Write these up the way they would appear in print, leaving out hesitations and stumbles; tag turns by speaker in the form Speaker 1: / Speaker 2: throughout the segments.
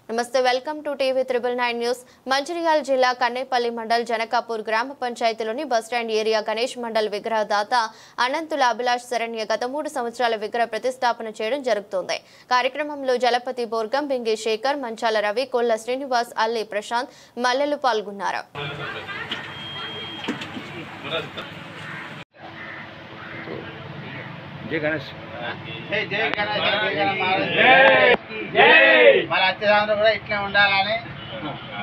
Speaker 1: నమస్తే welcome to TV 999 news. Mancherial జిల్లా కన్నేపల్లి మండల్ జనకాపూర్ గ్రామ పంచాయతీలోని బస్టాండ్ ఏరియా గణేష్ మండల్ విగ్రహదాత అనంతుల అభిలాష్ శరణ్య గత 3 సంవత్సరాల విగ్రహ ప్రతిష్టాపన చేయడం జరుగుతోంది. కార్యక్రమంలో జలపతి బోర్గం, బింగి శేఖర్, మంచాల రవి, కొల్ల శ్రీనివాస్, అల్లి ప్రశాంత్, మల్లెలు పాల్గొన్నారు.
Speaker 2: जय गणेश
Speaker 3: जय जय गणेश जय जय మన అత్యదాంలో కూడా ఇట్లా ఉండాలని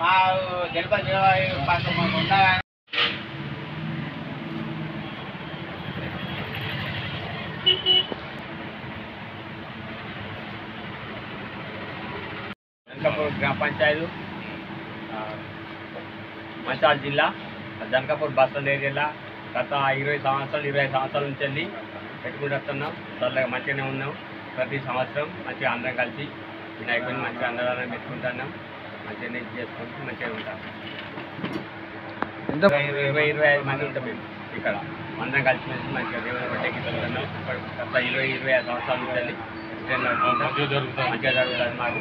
Speaker 3: మా జలపతి పక్కన ఉండాలని
Speaker 2: जनकापुर ग्राम पंचायत మంచిర్యాల జిల్లా జనకాపూర్ బస్ స్టాండ్ ఏరియాలో గత 20 సంవత్సరాల నుంచి వెళ్ళి పెట్టుకుంటూ వస్తున్నాం. చల్లగా మంచిగానే ఉన్నాం. ప్రతి సంవత్సరం మంచిగా అందరం కలిసి వినాయకుడిని మంచిగా అందరం పెట్టుకుంటున్నాం. మంచిగానే చేసుకుంటూ మంచిగా ఉంటాం. 20-25 మంది ఉంటాం మేము ఇక్కడ. అందరం కలిసి మంచిగా దేవుని బట్టి వెళ్తున్నాం. గత 20-25 సంవత్సరాల నుంచి వెళ్ళి మంచిగా జరుగుతుంది మాకు.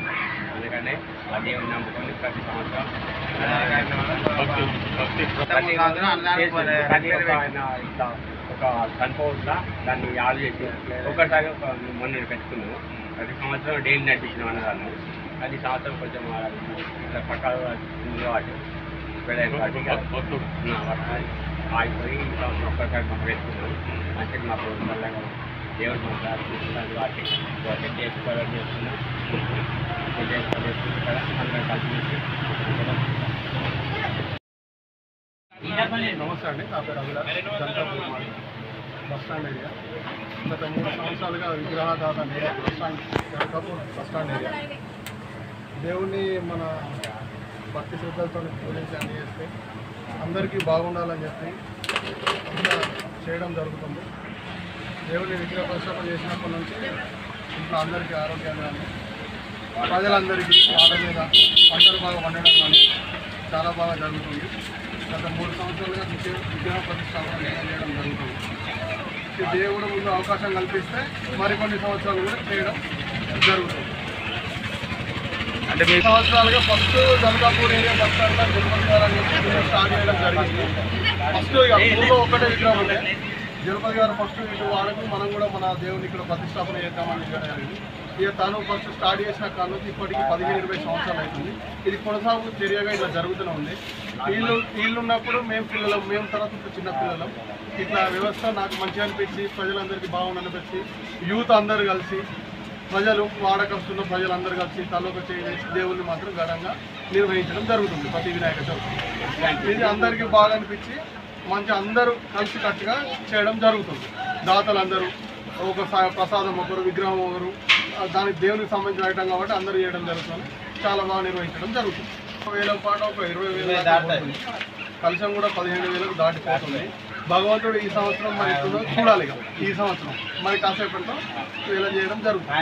Speaker 2: అందుకనే ఆ దేవుని నమ్ముకొని ప్రతి సంవత్సరం ఇట్లా ఒక కన్ఫౌండ్లా దాన్ని ఆలు చేసి ఒకసారి మొన్న పెట్టుకున్నాము. ప్రతి సంవత్సరం డైలీ నడిపించినాం అన్నదాన్ని. అది సంవత్సరం కొంచెం ఇట్లా పక్క వాటి ఆగిపోయి ఈ సంవత్సరం ఒక్కసారి మాకు పెట్టుకున్నాం. మంచిగా మాకు చల్లగా దేవుడు మాట్లాడుతున్నారు. వాటి చేసుకోవాలని చేస్తున్నాం.
Speaker 4: నమస్తే అండి. నా పేరు Abhilash, Janakapur bus stand area. గత 3 సంవత్సరాలుగా విగ్రహదాత జనకాపూర్ బస్ స్టాండ్ ఏరియా దేవుణ్ణి మన భక్తి శ్రద్ధలతో పూజించి అన్ని చేస్తే అందరికీ బాగుండాలని చెప్పి అంతా చేయడం జరుగుతుంది. దేవుని విగ్రహ ప్రతిష్టాపన చేసినప్పటి నుంచి ఇంట్లో అందరికీ ఆరోగ్యంగా ప్రజలందరికీ వాళ్ళ మీద పంటలు బాగా పండడం కానీ చాలా బాగా జరుగుతుంది. గత 3 సంవత్సరాలుగా విగ్రహ ప్రతిష్టాపన చేయడం జరుగుతుంది. ఈ దేవుడు ముందు అవకాశం కల్పిస్తే మరికొన్ని సంవత్సరాలు కూడా చేయడం జరుగుతుంది. అంటే 3 సంవత్సరాలుగా ఫస్ట్ జనకాపూర్ ఏరియా బస్ స్టాండ్లో జలపతి గారు అని చెప్పి స్టార్ట్ చేయడం జరిగింది. ఫస్ట్ ఇక ఊళ్ళో ఒకటే విగ్రహం ఉండే జలపతి గారు ఫస్ట్ ఇటు వాడకు మనం కూడా మన దేవుని ఇక్కడ ప్రతిష్టాపన చేద్దామని చెప్పడం జరిగింది. ఇక తను ఫస్ట్ స్టార్ట్ చేసిన కాడ నుంచి ఇప్పటికి 15-20 సంవత్సరాలు అవుతుంది. ఇది కొనసాగు చర్యగా ఇట్లా జరుగుతూనే ఉంది. వీళ్ళు ఉన్నప్పుడు మేము తర్వాత చిన్న పిల్లలం ఇట్లా వ్యవస్థ నాకు మంచిగా అనిపించి ప్రజలందరికీ బాగుండనిపించి యూత్ అందరు కలిసి ప్రజలు వాడకస్తున్న ప్రజలందరూ కలిసి తలొక చేసి దేవుణ్ణి మాత్రం ఘనంగా నిర్వహించడం జరుగుతుంది ప్రతి వినాయక చవితి. ఇది అందరికీ బాగా అనిపించి మంచి అందరూ కలిసి కట్టుగా చేయడం జరుగుతుంది. దాతలందరూ ఒక ప్రసాదం ఒకరు, విగ్రహం ఒకరు, దానికి దేవునికి సంబంధించిన ఐటం కాబట్టి అందరూ చేయడం జరుగుతుంది. చాలా బాగా నిర్వహించడం జరుగుతుంది. 1000 పాటు ఒక 20,000 దాటుతుంది. కలశం కూడా 15,000 దాటిపోతుంది. భగవంతుడు ఈ సంవత్సరం మరి ఎప్పుడో చూడాలి. ఈ సంవత్సరం మరి కాసేపటితో ఇలా చేయడం జరుగుతుంది.